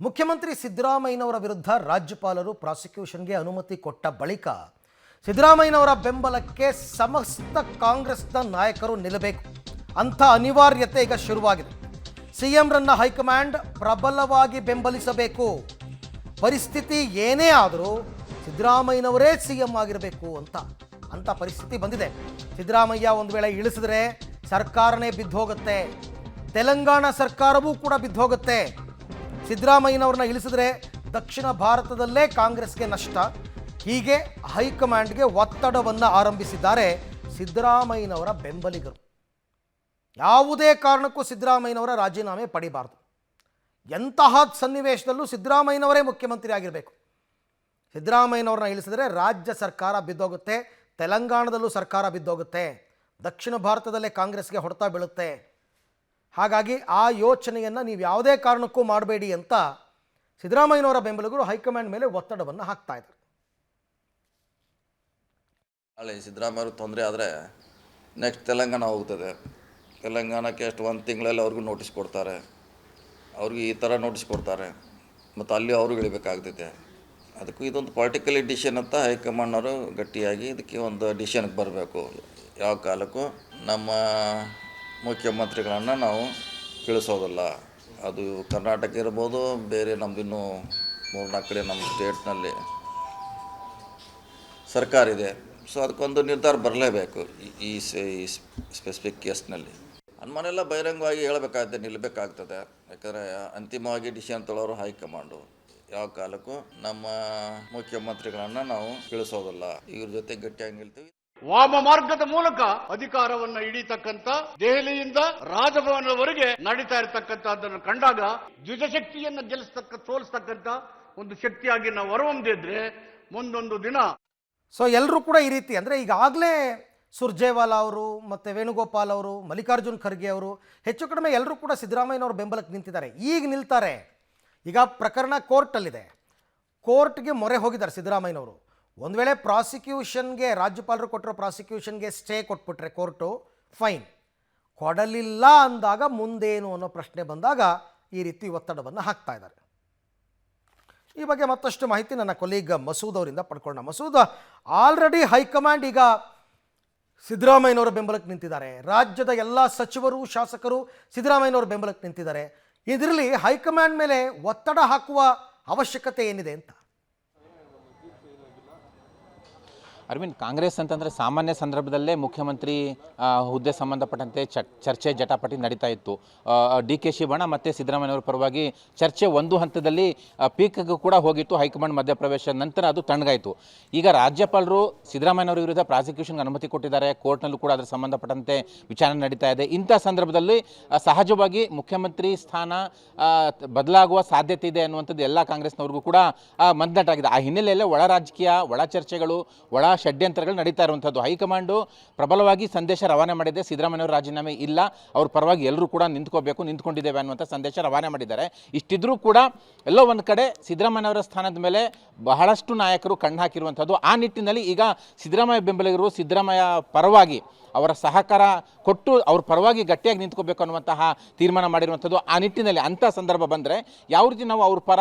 ಮುಖ್ಯಮಂತ್ರಿ ಸಿದ್ದರಾಮಯ್ಯನವರ ವಿರುದ್ಧ ರಾಜ್ಯಪಾಲರು ಪ್ರಾಸಿಕ್ಯೂಷನ್ಗೆ ಅನುಮತಿ ಕೊಟ್ಟ ಬಳಿಕ ಸಿದ್ದರಾಮಯ್ಯನವರ ಬೆಂಬಲಕ್ಕೆ ಸಮಸ್ತ ಕಾಂಗ್ರೆಸ್ನ ನಾಯಕರು ನಿಲ್ಲಬೇಕು ಅಂತ ಅನಿವಾರ್ಯತೆ ಈಗ ಶುರುವಾಗಿದೆ. ಸಿಎಂರನ್ನ ಹೈಕಮಾಂಡ್ ಪ್ರಬಲವಾಗಿ ಬೆಂಬಲಿಸಬೇಕು. ಪರಿಸ್ಥಿತಿ ಏನೇ ಆದರೂ ಸಿದ್ದರಾಮಯ್ಯನವರೇ ಸಿಎಂ ಆಗಿರಬೇಕು ಅಂತ ಪರಿಸ್ಥಿತಿ ಬಂದಿದೆ. ಸಿದ್ದರಾಮಯ್ಯ ಒಂದು ವೇಳೆ ಇಳಿಸಿದ್ರೆ ಸರ್ಕಾರನೇ ಬಿದ್ದೋಗುತ್ತೆ. ತೆಲಂಗಾಣ ಸರ್ಕಾರವೂ ಕೂಡ ಬಿದ್ದೋಗುತ್ತೆ. ಸಿದ್ದರಾಮಯ್ಯನವ್ರನ್ನ ಇಳಿಸಿದ್ರೆ ದಕ್ಷಿಣ ಭಾರತದಲ್ಲೇ ಕಾಂಗ್ರೆಸ್ಗೆ ನಷ್ಟ. ಹೀಗೆ ಹೈಕಮಾಂಡ್ಗೆ ಒತ್ತಡವನ್ನು ಆರಂಭಿಸಿದ್ದಾರೆ ಸಿದ್ದರಾಮಯ್ಯನವರ ಬೆಂಬಲಿಗರು. ಯಾವುದೇ ಕಾರಣಕ್ಕೂ ಸಿದ್ದರಾಮಯ್ಯನವರ ರಾಜೀನಾಮೆ ಪಡಿಬಾರ್ದು. ಎಂತಹ ಸನ್ನಿವೇಶದಲ್ಲೂ ಸಿದ್ದರಾಮಯ್ಯನವರೇ ಮುಖ್ಯಮಂತ್ರಿ ಆಗಿರಬೇಕು. ಸಿದ್ದರಾಮಯ್ಯನವ್ರನ್ನ ಇಳಿಸಿದ್ರೆ ರಾಜ್ಯ ಸರ್ಕಾರ ಬಿದ್ದೋಗುತ್ತೆ, ತೆಲಂಗಾಣದಲ್ಲೂ ಸರ್ಕಾರ ಬಿದ್ದೋಗುತ್ತೆ, ದಕ್ಷಿಣ ಭಾರತದಲ್ಲೇ ಕಾಂಗ್ರೆಸ್ಗೆ ಹೊಡೆತ ಬೀಳುತ್ತೆ. ಹಾಗಾಗಿ ಆ ಯೋಚನೆಯನ್ನು ನೀವು ಯಾವುದೇ ಕಾರಣಕ್ಕೂ ಮಾಡಬೇಡಿ ಅಂತ ಸಿದ್ದರಾಮಯ್ಯನವರ ಬೆಂಬಲಿಗರು ಹೈಕಮಾಂಡ್ ಮೇಲೆ ಒತ್ತಡವನ್ನು ಹಾಕ್ತಾ ಇದ್ದಾರೆ. ಅಲ್ಲಿ ಸಿದ್ದರಾಮಯ್ಯವ್ರ ತೊಂದರೆ ಆದರೆ ನೆಕ್ಸ್ಟ್ ತೆಲಂಗಾಣ ಹೋಗ್ತದೆ. ತೆಲಂಗಾಣಕ್ಕೆ ಎಷ್ಟು ಒಂದು ತಿಂಗಳಲ್ಲಿ ಅವ್ರಿಗೂ ನೋಟಿಸ್ ಕೊಡ್ತಾರೆ, ಅವ್ರಿಗೆ ಈ ಥರ ನೋಟಿಸ್ ಕೊಡ್ತಾರೆ, ಮತ್ತು ಅಲ್ಲಿ ಅವ್ರಿಗೆ ಇಳಿಬೇಕಾಗ್ತೈತೆ. ಅದಕ್ಕೂ ಇದೊಂದು ಪೊಲಿಟಿಕಲ್ ಡಿಸಿಷನ್ ಅಂತ ಹೈಕಮಾಂಡ್ನವರು ಗಟ್ಟಿಯಾಗಿ ಇದಕ್ಕೆ ಒಂದು ಡಿಸಿಷನ್ಗೆ ಬರಬೇಕು. ಯಾವ ಕಾಲಕ್ಕೂ ನಮ್ಮ ಮುಖ್ಯಮಂತ್ರಿಗಳನ್ನು ನಾವು ಇಳಿಸೋದಿಲ್ಲ. ಅದು ಕರ್ನಾಟಕ ಇರ್ಬೋದು, ಬೇರೆ ನಮ್ಮದಿನ್ನೂ 3-4 ಕಡೆ ನಮ್ಮ ಸ್ಟೇಟ್ನಲ್ಲಿ ಸರ್ಕಾರ ಇದೆ. ಸೊ ಅದಕ್ಕೊಂದು ನಿರ್ಧಾರ ಬರಲೇಬೇಕು ಈ ಸ್ಪೆಸಿಫಿಕ್ ಕೇಸ್ನಲ್ಲಿ. ಅನುಮಾನೆಲ್ಲ ಬಹಿರಂಗವಾಗಿ ಹೇಳಬೇಕಾಗುತ್ತೆ, ನಿಲ್ಲಬೇಕಾಗ್ತದೆ. ಯಾಕಂದರೆ ಅಂತಿಮವಾಗಿ ಡಿಸಿಷನ್ ತೊಗೊಳ್ಳೋರು ಹೈಕಮಾಂಡು. ಯಾವ ಕಾಲಕ್ಕೂ ನಮ್ಮ ಮುಖ್ಯಮಂತ್ರಿಗಳನ್ನು ನಾವು ಇಳಿಸೋದಿಲ್ಲ. ಇವ್ರ ಜೊತೆ ಗಟ್ಟಿಯಾಗಿ ನಿಲ್ತೀವಿ. ವಾಮ ಮಾರ್ಗದ ಮೂಲಕ ಅಧಿಕಾರವನ್ನು ಹಿಡಿತಕ್ಕಂತ ದೆಹಲಿಯಿಂದ ರಾಜಭವನದವರೆಗೆ ನಡೀತಾ ಇರತಕ್ಕಂಥದ್ದನ್ನು ಕಂಡಾಗ ದ್ವಿಜಶಕ್ತಿಯನ್ನು ಸೋಲಿಸ್ತಕ್ಕಂಥ ಒಂದು ಶಕ್ತಿಯಾಗಿ ನಾವು ಹೊರಹೊಮ್ಮಿದ್ರೆ ಮುಂದೊಂದು ದಿನ. ಸೊ ಎಲ್ಲರೂ ಕೂಡ ಈ ರೀತಿ ಅಂದರೆ ಈಗಾಗಲೇ ಸುರ್ಜೇವಾಲಾ ಅವರು ಮತ್ತು ವೇಣುಗೋಪಾಲ್ ಅವರು, ಮಲ್ಲಿಕಾರ್ಜುನ್ ಖರ್ಗೆ ಅವರು ಹೆಚ್ಚು ಕಡಿಮೆ ಎಲ್ಲರೂ ಕೂಡ ಸಿದ್ದರಾಮಯ್ಯನವ್ರ ಬೆಂಬಲಕ್ಕೆ ನಿಂತಿದ್ದಾರೆ. ಈಗ ನಿಲ್ತಾರೆ. ಈಗ ಪ್ರಕರಣ ಕೋರ್ಟಲ್ಲಿದೆ, ಕೋರ್ಟ್ಗೆ ಮೊರೆ ಹೋಗಿದ್ದಾರೆ ಸಿದ್ದರಾಮಯ್ಯನವರು. ಒಂದು ವೇಳೆ ಪ್ರಾಸಿಕ್ಯೂಷನ್ಗೆ ರಾಜ್ಯಪಾಲರು ಕೊಟ್ಟಿರೋ ಪ್ರಾಸಿಕ್ಯೂಷನ್ಗೆ ಸ್ಟೇ ಕೊಟ್ಬಿಟ್ರೆ ಕೋರ್ಟು ಫೈನ್, ಕೊಡಲಿಲ್ಲ ಅಂದಾಗ ಮುಂದೇನು ಅನ್ನೋ ಪ್ರಶ್ನೆ ಬಂದಾಗ ಈ ರೀತಿ ಒತ್ತಡವನ್ನು ಹಾಕ್ತಾ ಇದ್ದಾರೆ. ಈ ಬಗ್ಗೆ ಮತ್ತಷ್ಟು ಮಾಹಿತಿ ನನ್ನ ಕೊಲೀಗ್ ಮಸೂದ್ ಅವರಿಂದ ಪಡ್ಕೊಳ್ಳೋಣ. ಮಸೂದ್, ಆಲ್ರೆಡಿ ಹೈಕಮಾಂಡ್ ಈಗ ಸಿದ್ದರಾಮಯ್ಯನವರ ಬೆಂಬಲಕ್ಕೆ ನಿಂತಿದ್ದಾರೆ. ರಾಜ್ಯದ ಎಲ್ಲ ಸಚಿವರು, ಶಾಸಕರು ಸಿದ್ದರಾಮಯ್ಯನವರ ಬೆಂಬಲಕ್ಕೆ ನಿಂತಿದ್ದಾರೆ. ಇದರಲ್ಲಿ ಹೈಕಮಾಂಡ್ ಮೇಲೆ ಒತ್ತಡ ಹಾಕುವ ಅವಶ್ಯಕತೆ ಏನಿದೆ ಅಂತ? ಅರವಿಂದ್, ಕಾಂಗ್ರೆಸ್ ಅಂತಂದರೆ ಸಾಮಾನ್ಯ ಸಂದರ್ಭದಲ್ಲೇ ಮುಖ್ಯಮಂತ್ರಿ ಹುದ್ದೆ ಸಂಬಂಧಪಟ್ಟಂತೆ ಚರ್ಚೆ ಜಟಾಪಟಿ ನಡೀತಾ ಇತ್ತು. DK ಶಿವಣ್ಣ ಮತ್ತು ಸಿದ್ದರಾಮಯ್ಯನವರ ಪರವಾಗಿ ಚರ್ಚೆ ಒಂದು ಹಂತದಲ್ಲಿ ಪೀಕ್ಗೂ ಕೂಡ ಹೋಗಿತ್ತು. ಹೈಕಮಾಂಡ್ ಮಧ್ಯಪ್ರವೇಶ ನಂತರ ಅದು ತಣ್ಣಗಾಯಿತು. ಈಗ ರಾಜ್ಯಪಾಲರು ಸಿದ್ದರಾಮಯ್ಯನವರ ವಿರುದ್ಧ ಪ್ರಾಸಿಕ್ಯೂಷನ್ಗೆ ಅನುಮತಿ ಕೊಟ್ಟಿದ್ದಾರೆ. ಕೋರ್ಟ್ನಲ್ಲೂ ಕೂಡ ಅದರ ಸಂಬಂಧಪಟ್ಟಂತೆ ವಿಚಾರಣೆ ನಡೀತಾ ಇದೆ. ಇಂಥ ಸಂದರ್ಭದಲ್ಲಿ ಸಹಜವಾಗಿ ಮುಖ್ಯಮಂತ್ರಿ ಸ್ಥಾನ ಬದಲಾಗುವ ಸಾಧ್ಯತೆ ಇದೆ ಅನ್ನುವಂಥದ್ದು ಎಲ್ಲ ಕಾಂಗ್ರೆಸ್ನವ್ರಿಗೂ ಕೂಡ ಮಂದಟ್ಟಾಗಿದೆ. ಆ ಹಿನ್ನೆಲೆಯಲ್ಲೇ ಒಳ ರಾಜಕೀಯ, ಒಳ ಚರ್ಚೆಗಳು, ಒಳ ಷಡ್ಯಂತ್ರಗಳು ನಡೀತಾ ಇರುವಂಥದ್ದು. ಹೈಕಮಾಂಡು ಪ್ರಬಲವಾಗಿ ಸಂದೇಶ ರವಾನೆ ಮಾಡಿದೆ. ಸಿದ್ದರಾಮಯ್ಯನವರ ರಾಜೀನಾಮೆ ಇಲ್ಲ, ಅವ್ರ ಪರವಾಗಿ ಎಲ್ಲರೂ ಕೂಡ ನಿಂತ್ಕೊಂಡಿದ್ದೇವೆ ಅನ್ನುವಂಥ ಸಂದೇಶ ರವಾನೆ ಮಾಡಿದ್ದಾರೆ. ಇಷ್ಟಿದ್ರೂ ಕೂಡ ಎಲ್ಲೋ ಒಂದು ಕಡೆ ಸಿದ್ದರಾಮಯ್ಯನವರ ಸ್ಥಾನದ ಮೇಲೆ ಬಹಳಷ್ಟು ನಾಯಕರು ಕಣ್ಣು ಹಾಕಿರುವಂಥದ್ದು. ಆ ನಿಟ್ಟಿನಲ್ಲಿ ಈಗ ಸಿದ್ದರಾಮಯ್ಯ ಬೆಂಬಲಿಗರು ಸಿದ್ದರಾಮಯ್ಯ ಪರವಾಗಿ ಅವರ ಸಹಕಾರ ಕೊಟ್ಟು ಅವ್ರ ಪರವಾಗಿ ಗಟ್ಟಿಯಾಗಿ ನಿಂತ್ಕೋಬೇಕು ಅನ್ನುವಂತಹ ತೀರ್ಮಾನ ಮಾಡಿರುವಂಥದ್ದು. ಆ ನಿಟ್ಟಿನಲ್ಲಿ ಅಂಥ ಸಂದರ್ಭ ಬಂದರೆ ಯಾವ ರೀತಿ ನಾವು ಅವ್ರ ಪರ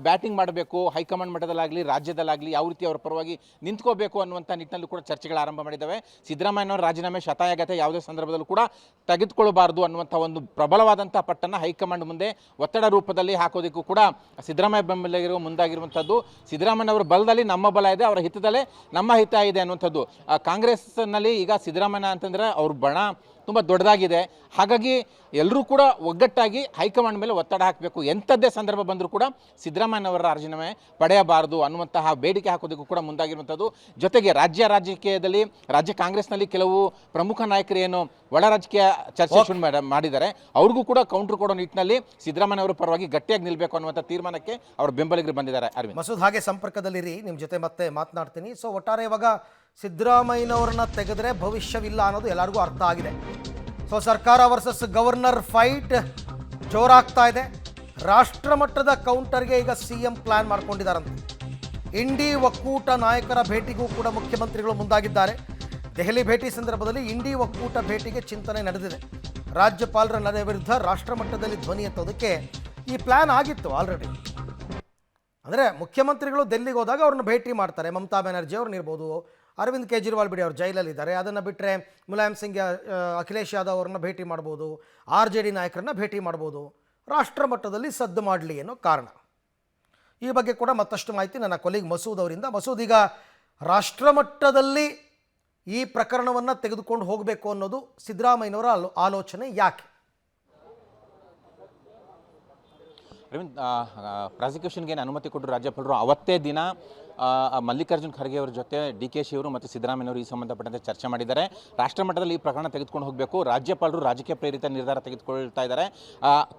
ಬ್ಯಾಟಿಂಗ್ ಮಾಡಬೇಕು, ಹೈಕಮಾಂಡ್ ಮಟ್ಟದಲ್ಲಾಗಲಿ ರಾಜ್ಯದಲ್ಲಾಗಲಿ ಯಾವ ರೀತಿ ಅವ್ರ ಪರವಾಗಿ ನಿಂತ್ಕೋಬೇಕು ಅನ್ನುವಂಥ ನಿಟ್ಟಿನಲ್ಲೂ ಕೂಡ ಚರ್ಚೆಗಳು ಆರಂಭ ಮಾಡಿದ್ದಾವೆ. ಸಿದ್ದರಾಮಯ್ಯನವರ ರಾಜೀನಾಮೆ ಶತಾಯಗತೆ ಯಾವುದೇ ಸಂದರ್ಭದಲ್ಲೂ ಕೂಡ ತೆಗೆದುಕೊಳ್ಳಬಾರ್ದು ಅನ್ನುವಂಥ ಒಂದು ಪ್ರಬಲವಾದಂಥ ಪಟ್ಟನ್ನು ಹೈಕಮಾಂಡ್ ಮುಂದೆ ಒತ್ತಡ ರೂಪದಲ್ಲಿ ಹಾಕೋದಕ್ಕೂ ಕೂಡ ಸಿದ್ದರಾಮಯ್ಯ ಬೆಂಬಲಿಗರು ಮುಂದಾಗಿರುವಂಥದ್ದು. ಸಿದ್ದರಾಮಯ್ಯನವರ ಬಲದಲ್ಲಿ ನಮ್ಮ ಬಲ ಇದೆ, ಅವರ ಹಿತದಲ್ಲೇ ನಮ್ಮ ಹಿತ ಇದೆ ಅನ್ನುವಂಥದ್ದು. ಕಾಂಗ್ರೆಸ್ನಲ್ಲಿ ಈಗ ಸಿದ್ದರಾಮಯ್ಯ ಅಂತಂದರೆ ಅವ್ರ ಬಣ ತುಂಬ ದೊಡ್ಡದಾಗಿದೆ. ಹಾಗಾಗಿ ಎಲ್ಲರೂ ಕೂಡ ಒಗ್ಗಟ್ಟಾಗಿ ಹೈಕಮಾಂಡ್ ಮೇಲೆ ಒತ್ತಡ ಹಾಕಬೇಕು. ಎಂಥದ್ದೇ ಸಂದರ್ಭ ಬಂದರೂ ಕೂಡ ಸಿದ್ದರಾಮಯ್ಯನವರ ರಾಜೀನಾಮೆ ಪಡೆಯಬಾರದು ಅನ್ನುವಂತಹ ಬೇಡಿಕೆ ಹಾಕೋದಕ್ಕೂ ಕೂಡ ಮುಂದಾಗಿರುವಂಥದ್ದು. ಜೊತೆಗೆ ರಾಜ್ಯದಲ್ಲಿ ರಾಜ್ಯ ಕಾಂಗ್ರೆಸ್ನಲ್ಲಿ ಕೆಲವು ಪ್ರಮುಖ ನಾಯಕರು ಏನು ಒಳ ರಾಜಕೀಯ ಚರ್ಚೆ ಶುರು ಮಾಡಿದ್ದಾರೆ, ಅವ್ರಿಗೂ ಕೂಡ ಕೌಂಟರ್ ಕೊಡೋ ನಿಟ್ಟಿನಲ್ಲಿ ಸಿದ್ದರಾಮಯ್ಯನವರ ಪರವಾಗಿ ಗಟ್ಟಿಯಾಗಿ ನಿಲ್ಲಬೇಕು ಅನ್ನುವಂಥ ತೀರ್ಮಾನಕ್ಕೆ ಅವ್ರ ಬೆಂಬಲಿಗರು ಬಂದಿದ್ದಾರೆ. ಅರವಿಂದ್, ಮಸೂದ್ ಹಾಗೆ ಸಂಪರ್ಕದಲ್ಲಿರಿ, ನಿಮ್ಮ ಜೊತೆ ಮತ್ತೆ ಮಾತನಾಡ್ತೀನಿ. ಸೊ ಒಟ್ಟಾರೆ ಇವಾಗ ಸಿದ್ದರಾಮಯ್ಯನವ್ರನ್ನ ತೆಗೆದ್ರೆ ಭವಿಷ್ಯವಿಲ್ಲ ಅನ್ನೋದು ಎಲ್ಲರಿಗೂ ಅರ್ಥ ಆಗಿದೆ. ಸೊ ಸರ್ಕಾರ ವರ್ಸಸ್ ಗವರ್ನರ್ ಫೈಟ್ ಜೋರಾಗ್ತಾ ಇದೆ. ರಾಷ್ಟ್ರ ಮಟ್ಟದ ಕೌಂಟರ್ಗೆ ಈಗ CM ಪ್ಲಾನ್ ಮಾಡ್ಕೊಂಡಿದ್ದಾರಂತೆ. ಇಂಡಿ ಒಕ್ಕೂಟ ನಾಯಕರ ಭೇಟಿಗೂ ಕೂಡ ಮುಖ್ಯಮಂತ್ರಿಗಳು ಮುಂದಾಗಿದ್ದಾರೆ. ದೆಹಲಿ ಭೇಟಿ ಸಂದರ್ಭದಲ್ಲಿ ಇಂಡಿ ಒಕ್ಕೂಟ ಭೇಟಿಗೆ ಚಿಂತನೆ ನಡೆದಿದೆ. ರಾಜ್ಯಪಾಲರ ನಡೆ ವಿರುದ್ಧ ರಾಷ್ಟ್ರಮಟ್ಟದಲ್ಲಿ ಧ್ವನಿ ಎತ್ತೋದಕ್ಕೆ ಈ ಪ್ಲ್ಯಾನ್ ಆಗಿತ್ತು ಆಲ್ರೆಡಿ. ಅಂದರೆ ಮುಖ್ಯಮಂತ್ರಿಗಳು ಡೆಲ್ಲಿಗೆ ಹೋದಾಗ ಅವ್ರನ್ನ ಭೇಟಿ ಮಾಡ್ತಾರೆ. ಮಮತಾ ಬ್ಯಾನರ್ಜಿ ಅವ್ರನ್ನ ಇರ್ಬೋದು, ಅರವಿಂದ್ ಕೇಜ್ರಿವಾಲ್ ಬಿಡಿ, ಅವ್ರು ಜೈಲಲ್ಲಿದ್ದಾರೆ. ಅದನ್ನು ಬಿಟ್ಟರೆ ಮುಲಾಯಂ ಸಿಂಗ್, ಅಖಿಲೇಶ್ ಯಾದವ್ ಅವ್ರನ್ನ ಭೇಟಿ ಮಾಡ್ಬೋದು, RJD ನಾಯಕರನ್ನ ಭೇಟಿ ಮಾಡ್ಬೋದು, ರಾಷ್ಟ್ರ ಮಟ್ಟದಲ್ಲಿ ಸದ್ದು ಮಾಡಲಿ ಅನ್ನೋ ಕಾರಣ. ಈ ಬಗ್ಗೆ ಕೂಡ ಮತ್ತಷ್ಟು ಮಾಹಿತಿ ನನ್ನ ಕೊಲೀಗ್ ಮಸೂದ್ ಅವರಿಂದ. ಮಸೂದ್, ಈಗ ರಾಷ್ಟ್ರ ಮಟ್ಟದಲ್ಲಿ ಈ ಪ್ರಕರಣವನ್ನು ತೆಗೆದುಕೊಂಡು ಹೋಗಬೇಕು ಅನ್ನೋದು ಸಿದ್ದರಾಮಯ್ಯನವರ ಆಲೋಚನೆ ಯಾಕೆ? ಅರವಿಂದ್, ಪ್ರಾಸಿಕ್ಯೂಷನ್ಗೆ ಏನು ಅನುಮತಿ ಕೊಟ್ಟರು ರಾಜ್ಯಪಾಲರು, ಅವತ್ತೇ ದಿನ ಮಲ್ಲಿಕಾರ್ಜುನ್ ಖರ್ಗೆ ಅವರ ಜೊತೆ DKಶಿ ಅವರು ಮತ್ತು ಸಿದ್ದರಾಮಯ್ಯವರು ಈ ಸಂಬಂಧಪಟ್ಟಂತೆ ಚರ್ಚೆ ಮಾಡಿದ್ದಾರೆ. ರಾಷ್ಟ್ರ ಮಟ್ಟದಲ್ಲಿ ಈ ಪ್ರಕರಣ ತೆಗೆದುಕೊಂಡು ಹೋಗಬೇಕು, ರಾಜ್ಯಪಾಲರು ರಾಜಕೀಯ ಪ್ರೇರಿತ ನಿರ್ಧಾರ ತೆಗೆದುಕೊಳ್ತಾ ಇದ್ದಾರೆ,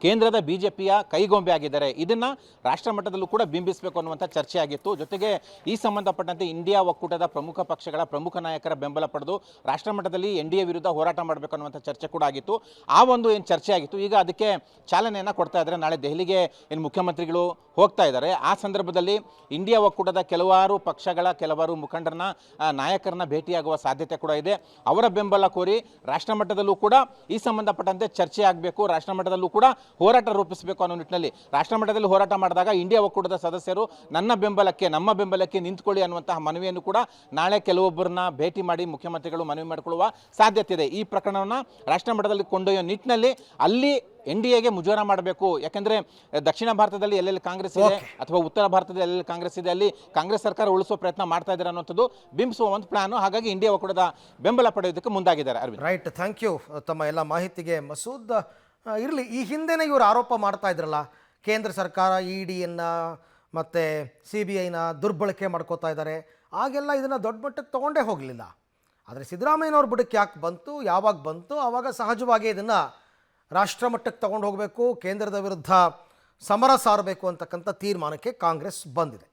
ಕೇಂದ್ರದ BJPಯ ಕೈಗೊಂಬೆ ಆಗಿದ್ದಾರೆ, ಇದನ್ನು ರಾಷ್ಟ್ರ ಮಟ್ಟದಲ್ಲೂ ಕೂಡ ಬಿಂಬಿಸಬೇಕು ಅನ್ನುವಂಥ ಚರ್ಚೆ ಆಗಿತ್ತು. ಜೊತೆಗೆ ಈ ಸಂಬಂಧಪಟ್ಟಂತೆ ಇಂಡಿಯಾ ಒಕ್ಕೂಟದ ಪ್ರಮುಖ ಪಕ್ಷಗಳ ಪ್ರಮುಖ ನಾಯಕರ ಬೆಂಬಲ ಪಡೆದು ರಾಷ್ಟ್ರ ಮಟ್ಟದಲ್ಲಿ NDA ವಿರುದ್ಧ ಹೋರಾಟ ಮಾಡಬೇಕು ಅನ್ನುವಂಥ ಚರ್ಚೆ ಕೂಡ ಆಗಿತ್ತು. ಆ ಒಂದು ಏನು ಚರ್ಚೆ ಆಗಿತ್ತು, ಈಗ ಅದಕ್ಕೆ ಚಾಲನೆಯನ್ನು ಕೊಡ್ತಾ ಇದ್ದಾರೆ. ನಾಳೆ ದೆಹಲಿಗೆ ಏನು ಮುಖ್ಯಮಂತ್ರಿಗಳು ಹೋಗ್ತಾ ಇದ್ದಾರೆ. ಆ ಸಂದರ್ಭದಲ್ಲಿ ಇಂಡಿಯಾ ಒಕ್ಕೂಟದ ಕೆಲವಾರು ಪಕ್ಷಗಳ ಕೆಲವಾರು ಮುಖಂಡರನ್ನ, ನಾಯಕರನ್ನ ಭೇಟಿಯಾಗುವ ಸಾಧ್ಯತೆ ಕೂಡ ಇದೆ. ಅವರ ಬೆಂಬಲ ಕೋರಿ ರಾಷ್ಟ್ರ ಮಟ್ಟದಲ್ಲೂ ಕೂಡ ಈ ಸಂಬಂಧಪಟ್ಟಂತೆ ಚರ್ಚೆ ಆಗಬೇಕು, ರಾಷ್ಟ್ರ ಮಟ್ಟದಲ್ಲೂ ಕೂಡ ಹೋರಾಟ ರೂಪಿಸಬೇಕು ಅನ್ನೋ ನಿಟ್ಟಿನಲ್ಲಿ ರಾಷ್ಟ್ರ ಮಟ್ಟದಲ್ಲಿ ಹೋರಾಟ ಮಾಡಿದಾಗ ಇಂಡಿಯಾ ಒಕ್ಕೂಟದ ಸದಸ್ಯರು ನಮ್ಮ ಬೆಂಬಲಕ್ಕೆ ನಿಂತ್ಕೊಳ್ಳಿ ಅನ್ನುವಂತಹ ಮನವಿಯನ್ನು ಕೂಡ ನಾಳೆ ಕೆಲವೊಬ್ಬರನ್ನ ಭೇಟಿ ಮಾಡಿ ಮುಖ್ಯಮಂತ್ರಿಗಳು ಮನವಿ ಮಾಡಿಕೊಳ್ಳುವ ಸಾಧ್ಯತೆ ಇದೆ. ಈ ಪ್ರಕರಣವನ್ನು ರಾಷ್ಟ್ರ ಮಟ್ಟದಲ್ಲಿ ಕೊಂಡೊಯ್ಯೋ ನಿಟ್ಟಿನಲ್ಲಿ ಅಲ್ಲಿ NDAಗೆ ಮುಜುಗರ ಮಾಡಬೇಕು. ಯಾಕೆಂದರೆ ದಕ್ಷಿಣ ಭಾರತದಲ್ಲಿ ಎಲ್ಲೆಲ್ಲಿ ಕಾಂಗ್ರೆಸ್ ಇದೆ ಅಥವಾ ಉತ್ತರ ಭಾರತದಲ್ಲಿ ಎಲ್ಲೆಲ್ಲಿ ಕಾಂಗ್ರೆಸ್ ಇದೆ ಅಲ್ಲಿ ಕಾಂಗ್ರೆಸ್ ಸರ್ಕಾರ ಉಳಿಸುವ ಪ್ರಯತ್ನ ಮಾಡ್ತಾ ಇದ್ದಾರೆ ಅನ್ನೋಂಥದ್ದು ಬಿಂಬಿಸುವ ಒಂದು ಪ್ಲಾನು. ಹಾಗಾಗಿ ಇಂಡಿಯಾ ಒಕ್ಕೂಟದ ಬೆಂಬಲ ಪಡೆಯೋದಕ್ಕೆ ಮುಂದಾಗಿದ್ದಾರೆ. ಅರವಿಂದ್, ರೈಟ್, ಥ್ಯಾಂಕ್ ಯು ತಮ್ಮ ಎಲ್ಲ ಮಾಹಿತಿಗೆ ಮಸೂದ್. ಇರಲಿ, ಈ ಹಿಂದೆನೇ ಇವರು ಆರೋಪ ಮಾಡ್ತಾ ಇದ್ರಲ್ಲ, ಕೇಂದ್ರ ಸರ್ಕಾರ EDಯನ್ನು ಮತ್ತು CBIನ ದುರ್ಬಳಕೆ ಮಾಡ್ಕೋತಾ ಇದ್ದಾರೆ. ಆಗೆಲ್ಲ ಇದನ್ನು ದೊಡ್ಡ ಮಟ್ಟಕ್ಕೆ ತೊಗೊಂಡೇ ಹೋಗಲಿಲ್ಲ. ಆದರೆ ಸಿದ್ದರಾಮಯ್ಯನವ್ರ ಬುಡಕ್ಕೆ ಯಾಕೆ ಬಂತು, ಯಾವಾಗ ಬಂತು, ಆವಾಗ ಸಹಜವಾಗಿ ಇದನ್ನು ರಾಷ್ಟ್ರ ಮಟ್ಟಕ್ಕೆ ತಗೊಂಡು ಹೋಗಬೇಕು, ಕೇಂದ್ರದ ವಿರುದ್ಧ ಸಮರ ಸಾರಬೇಕು ಅಂತಕ್ಕಂಥ ತೀರ್ಮಾನಕ್ಕೆ ಕಾಂಗ್ರೆಸ್ ಬಂದಿದೆ.